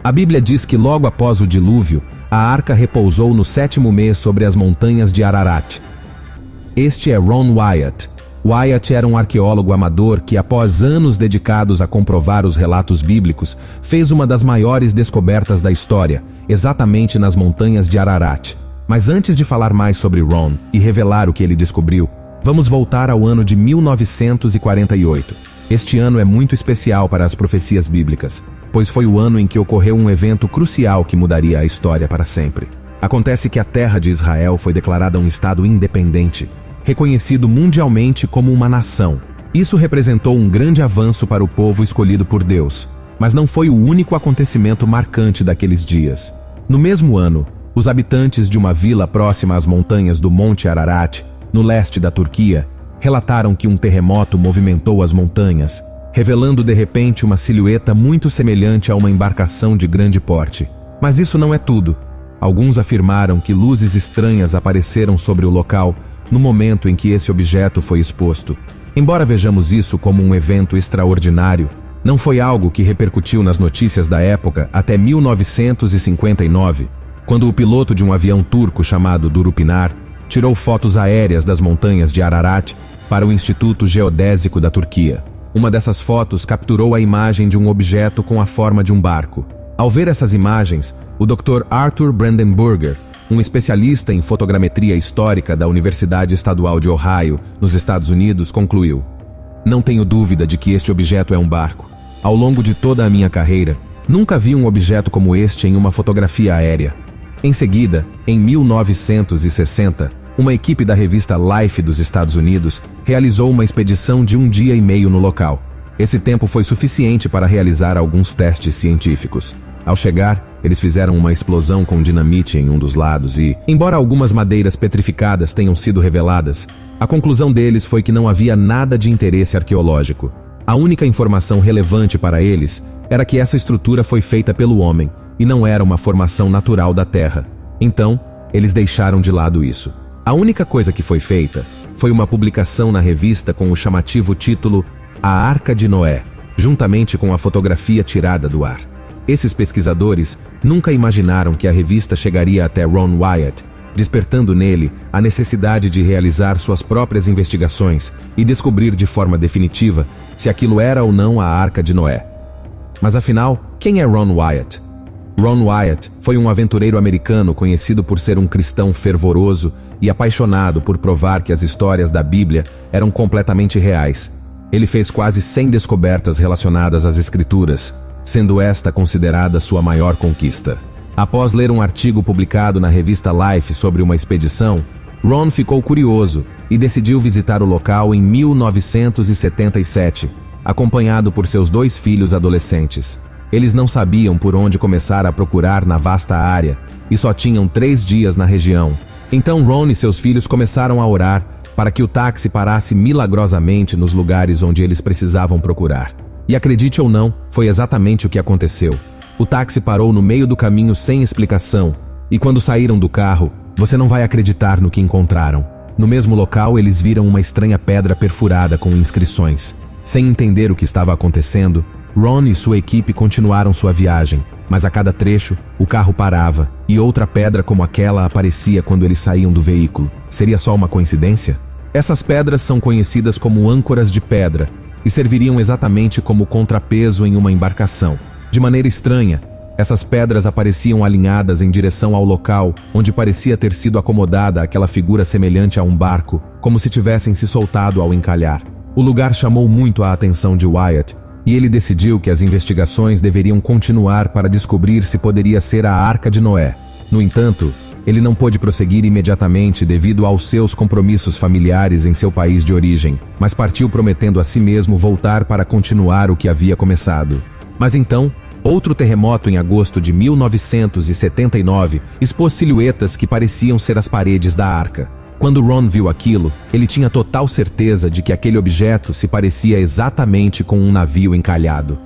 A Bíblia diz que logo após o dilúvio, a arca repousou no 7º mês sobre as montanhas de Ararat. Este é Ron Wyatt. Wyatt era um arqueólogo amador que, após anos dedicados a comprovar os relatos bíblicos, fez uma das maiores descobertas da história, exatamente nas montanhas de Ararat. Mas antes de falar mais sobre Ron e revelar o que ele descobriu, vamos voltar ao ano de 1948. Este ano é muito especial para as profecias bíblicas, pois foi o ano em que ocorreu um evento crucial que mudaria a história para sempre. Acontece que a terra de Israel foi declarada um estado independente, reconhecido mundialmente como uma nação. Isso representou um grande avanço para o povo escolhido por Deus, mas não foi o único acontecimento marcante daqueles dias. No mesmo ano, os habitantes de uma vila próxima às montanhas do Monte Ararat, no leste da Turquia, relataram que um terremoto movimentou as montanhas, revelando de repente uma silhueta muito semelhante a uma embarcação de grande porte. Mas isso não é tudo. Alguns afirmaram que luzes estranhas apareceram sobre o local no momento em que esse objeto foi exposto. Embora vejamos isso como um evento extraordinário, não foi algo que repercutiu nas notícias da época até 1959, quando o piloto de um avião turco chamado Durupinar tirou fotos aéreas das montanhas de Ararat para o Instituto Geodésico da Turquia. Uma dessas fotos capturou a imagem de um objeto com a forma de um barco. Ao ver essas imagens, o Dr. Arthur Brandenburger, um especialista em fotogrametria histórica da Universidade Estadual de Ohio, nos Estados Unidos, concluiu: "Não tenho dúvida de que este objeto é um barco. Ao longo de toda a minha carreira, nunca vi um objeto como este em uma fotografia aérea." Em seguida, em 1960, uma equipe da revista Life dos Estados Unidos realizou uma expedição de 1 dia e meio no local. Esse tempo foi suficiente para realizar alguns testes científicos. Ao chegar, eles fizeram uma explosão com dinamite em um dos lados e, embora algumas madeiras petrificadas tenham sido reveladas, a conclusão deles foi que não havia nada de interesse arqueológico. A única informação relevante para eles era que essa estrutura foi feita pelo homem e não era uma formação natural da Terra. Então, eles deixaram de lado isso. A única coisa que foi feita foi uma publicação na revista com o chamativo título A Arca de Noé, juntamente com a fotografia tirada do ar. Esses pesquisadores nunca imaginaram que a revista chegaria até Ron Wyatt, despertando nele a necessidade de realizar suas próprias investigações e descobrir de forma definitiva se aquilo era ou não a Arca de Noé. Mas afinal, quem é Ron Wyatt? Ron Wyatt foi um aventureiro americano conhecido por ser um cristão fervoroso e apaixonado por provar que as histórias da Bíblia eram completamente reais. Ele fez quase 100 descobertas relacionadas às Escrituras, sendo esta considerada sua maior conquista. Após ler um artigo publicado na revista Life sobre uma expedição, Ron ficou curioso e decidiu visitar o local em 1977, acompanhado por seus 2 filhos adolescentes. Eles não sabiam por onde começar a procurar na vasta área e só tinham 3 dias na região. Então Ron e seus filhos começaram a orar para que o táxi parasse milagrosamente nos lugares onde eles precisavam procurar. E acredite ou não, foi exatamente o que aconteceu. O táxi parou no meio do caminho sem explicação, e quando saíram do carro, você não vai acreditar no que encontraram. No mesmo local, eles viram uma estranha pedra perfurada com inscrições. Sem entender o que estava acontecendo, Ron e sua equipe continuaram sua viagem, mas a cada trecho, o carro parava, e outra pedra como aquela aparecia quando eles saíam do veículo. Seria só uma coincidência? Essas pedras são conhecidas como âncoras de pedra, e serviriam exatamente como contrapeso em uma embarcação. De maneira estranha, essas pedras apareciam alinhadas em direção ao local onde parecia ter sido acomodada aquela figura semelhante a um barco, como se tivessem se soltado ao encalhar. O lugar chamou muito a atenção de Wyatt, e ele decidiu que as investigações deveriam continuar para descobrir se poderia ser a Arca de Noé. No entanto, ele não pôde prosseguir imediatamente devido aos seus compromissos familiares em seu país de origem, mas partiu prometendo a si mesmo voltar para continuar o que havia começado. Mas então, outro terremoto em agosto de 1979 expôs silhuetas que pareciam ser as paredes da arca. Quando Ron viu aquilo, ele tinha total certeza de que aquele objeto se parecia exatamente com um navio encalhado.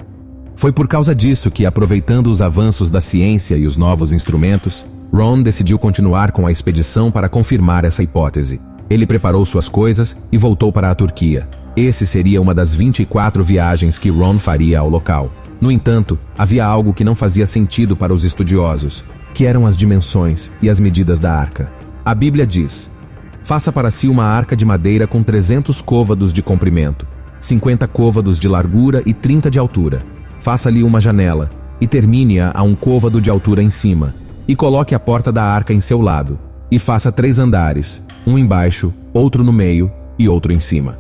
Foi por causa disso que, aproveitando os avanços da ciência e os novos instrumentos, Ron decidiu continuar com a expedição para confirmar essa hipótese. Ele preparou suas coisas e voltou para a Turquia. Esse seria uma das 24 viagens que Ron faria ao local. No entanto, havia algo que não fazia sentido para os estudiosos, que eram as dimensões e as medidas da arca. A Bíblia diz: faça para si uma arca de madeira com 300 côvados de comprimento, 50 côvados de largura e 30 de altura. Faça-lhe uma janela e termine-a a 1 côvado de altura em cima, e coloque a porta da arca em seu lado, e faça 3 andares, um embaixo, outro no meio e outro em cima.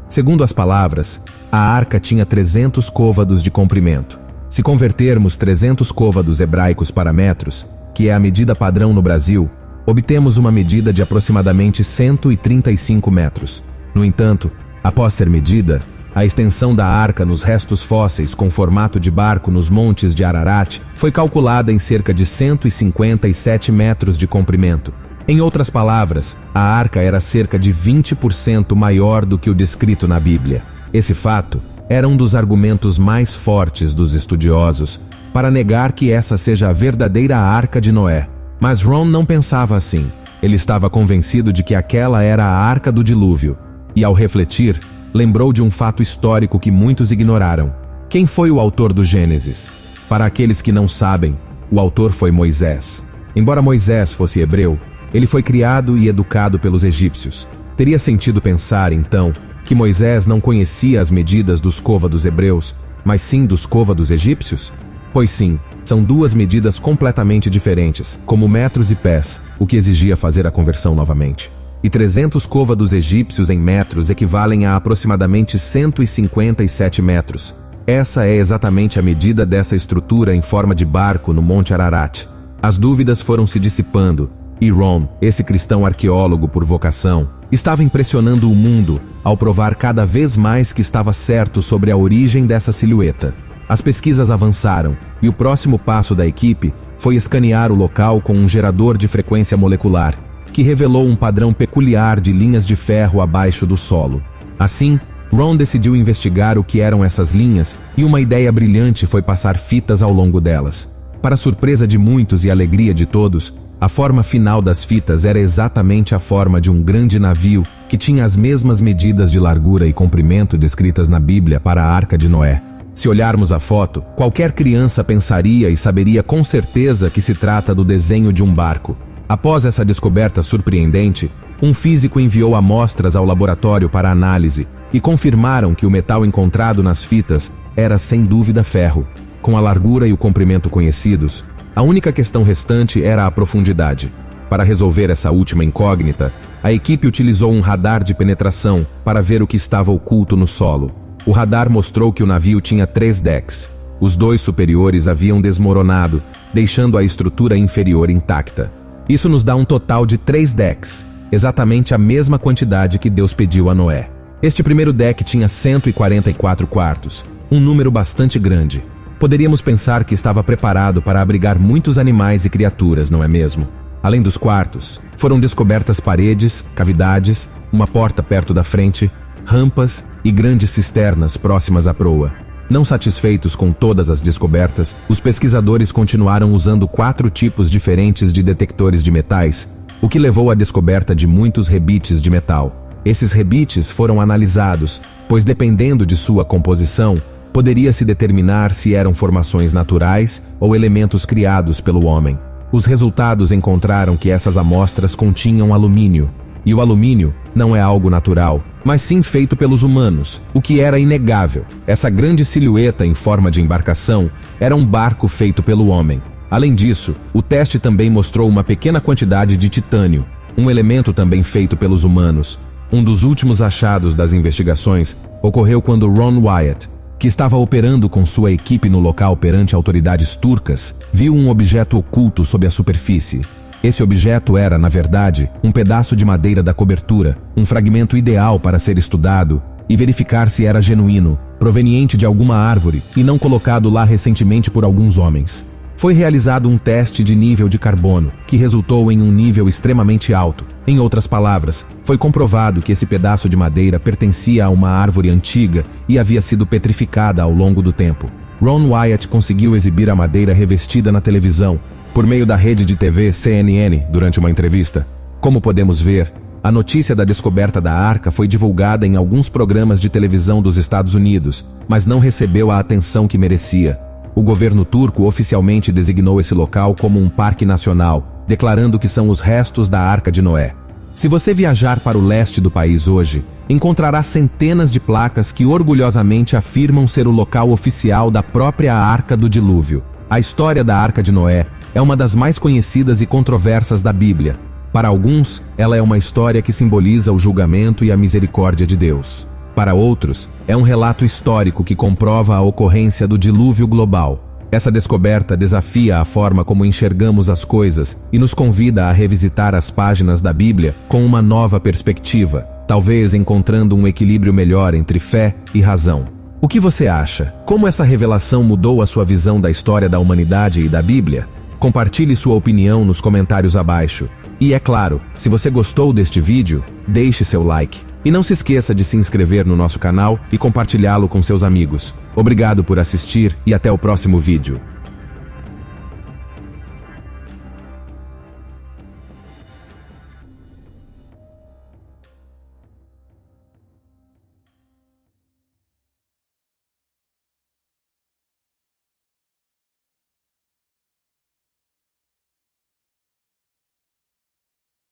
Segundo as palavras, a arca tinha 300 côvados de comprimento. Se convertermos 300 côvados hebraicos para metros, que é a medida padrão no Brasil, obtemos uma medida de aproximadamente 135 metros. No entanto, após ser medida, a extensão da arca nos restos fósseis com formato de barco nos montes de Ararat foi calculada em cerca de 157 metros de comprimento. Em outras palavras, a arca era cerca de 20% maior do que o descrito na Bíblia. Esse fato era um dos argumentos mais fortes dos estudiosos para negar que essa seja a verdadeira arca de Noé. Mas Ron não pensava assim. Ele estava convencido de que aquela era a arca do dilúvio. E ao refletir, lembrou de um fato histórico que muitos ignoraram. Quem foi o autor do Gênesis? Para aqueles que não sabem, o autor foi Moisés. Embora Moisés fosse hebreu, ele foi criado e educado pelos egípcios. Teria sentido pensar, então, que Moisés não conhecia as medidas dos côvados hebreus, mas sim dos côvados egípcios? Pois sim, são duas medidas completamente diferentes, como metros e pés, o que exigia fazer a conversão novamente. E 300 côvados egípcios em metros equivalem a aproximadamente 157 metros. Essa é exatamente a medida dessa estrutura em forma de barco no Monte Ararat. As dúvidas foram se dissipando, e Ron, esse cristão arqueólogo por vocação, estava impressionando o mundo ao provar cada vez mais que estava certo sobre a origem dessa silhueta. As pesquisas avançaram, e o próximo passo da equipe foi escanear o local com um gerador de frequência molecular, que revelou um padrão peculiar de linhas de ferro abaixo do solo. Assim, Ron decidiu investigar o que eram essas linhas, e uma ideia brilhante foi passar fitas ao longo delas. Para surpresa de muitos e alegria de todos, a forma final das fitas era exatamente a forma de um grande navio que tinha as mesmas medidas de largura e comprimento descritas na Bíblia para a Arca de Noé. Se olharmos a foto, qualquer criança pensaria e saberia com certeza que se trata do desenho de um barco. Após essa descoberta surpreendente, um físico enviou amostras ao laboratório para análise e confirmaram que o metal encontrado nas fitas era sem dúvida ferro. Com a largura e o comprimento conhecidos, a única questão restante era a profundidade. Para resolver essa última incógnita, a equipe utilizou um radar de penetração para ver o que estava oculto no solo. O radar mostrou que o navio tinha 3 decks. Os 2 superiores haviam desmoronado, deixando a estrutura inferior intacta. Isso nos dá um total de 3 decks, exatamente a mesma quantidade que Deus pediu a Noé. Este primeiro deck tinha 144 quartos, um número bastante grande. Poderíamos pensar que estava preparado para abrigar muitos animais e criaturas, não é mesmo? Além dos quartos, foram descobertas paredes, cavidades, uma porta perto da frente, rampas e grandes cisternas próximas à proa. Não satisfeitos com todas as descobertas, os pesquisadores continuaram usando 4 tipos diferentes de detectores de metais, o que levou à descoberta de muitos rebites de metal. Esses rebites foram analisados, pois dependendo de sua composição, poderia-se determinar se eram formações naturais ou elementos criados pelo homem. Os resultados encontraram que essas amostras continham alumínio, e o alumínio não é algo natural, mas sim feito pelos humanos, o que era inegável. Essa grande silhueta em forma de embarcação era um barco feito pelo homem. Além disso, o teste também mostrou uma pequena quantidade de titânio, um elemento também feito pelos humanos. Um dos últimos achados das investigações ocorreu quando Ron Wyatt, que estava operando com sua equipe no local perante autoridades turcas, viu um objeto oculto sob a superfície. Esse objeto era, na verdade, um pedaço de madeira da cobertura, um fragmento ideal para ser estudado e verificar se era genuíno, proveniente de alguma árvore e não colocado lá recentemente por alguns homens. Foi realizado um teste de nível de carbono, que resultou em um nível extremamente alto. Em outras palavras, foi comprovado que esse pedaço de madeira pertencia a uma árvore antiga e havia sido petrificada ao longo do tempo. Ron Wyatt conseguiu exibir a madeira revestida na televisão, por meio da rede de TV CNN, durante uma entrevista. Como podemos ver, A notícia da descoberta da arca foi divulgada em alguns programas de televisão dos Estados Unidos, mas não recebeu a atenção que merecia. O governo turco oficialmente designou esse local como um parque nacional, declarando que são os restos da Arca de Noé. Se você viajar para o leste do país hoje, encontrará centenas de placas que orgulhosamente afirmam ser o local oficial da própria Arca do Dilúvio. A história da Arca de Noé é uma das mais conhecidas e controversas da Bíblia. Para alguns, ela é uma história que simboliza o julgamento e a misericórdia de Deus. Para outros, é um relato histórico que comprova a ocorrência do dilúvio global. Essa descoberta desafia a forma como enxergamos as coisas e nos convida a revisitar as páginas da Bíblia com uma nova perspectiva, talvez encontrando um equilíbrio melhor entre fé e razão. O que você acha? Como essa revelação mudou a sua visão da história da humanidade e da Bíblia? Compartilhe sua opinião nos comentários abaixo. E é claro, se você gostou deste vídeo, deixe seu like. E não se esqueça de se inscrever no nosso canal e compartilhá-lo com seus amigos. Obrigado por assistir e até o próximo vídeo.